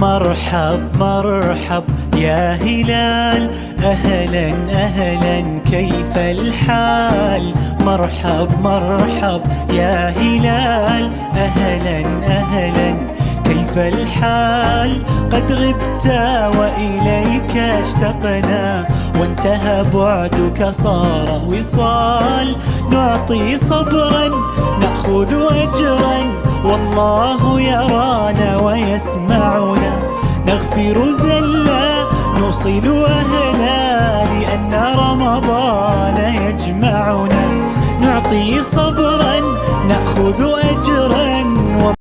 مرحب مرحب يا هلال، أهلا أهلا كيف الحال؟ مرحب مرحب يا هلال، أهلا أهلا كيف الحال؟ قد غبت وإليك اشتقنا، وانتهى بعدك صار وصال. نعطي صبرا نأخذ أجرا، والله يرانا ويسمعنا. نغفر زلا نوصل أهلا، لأن رمضان يجمعنا. نعطي صبرا نأخذ أجرا.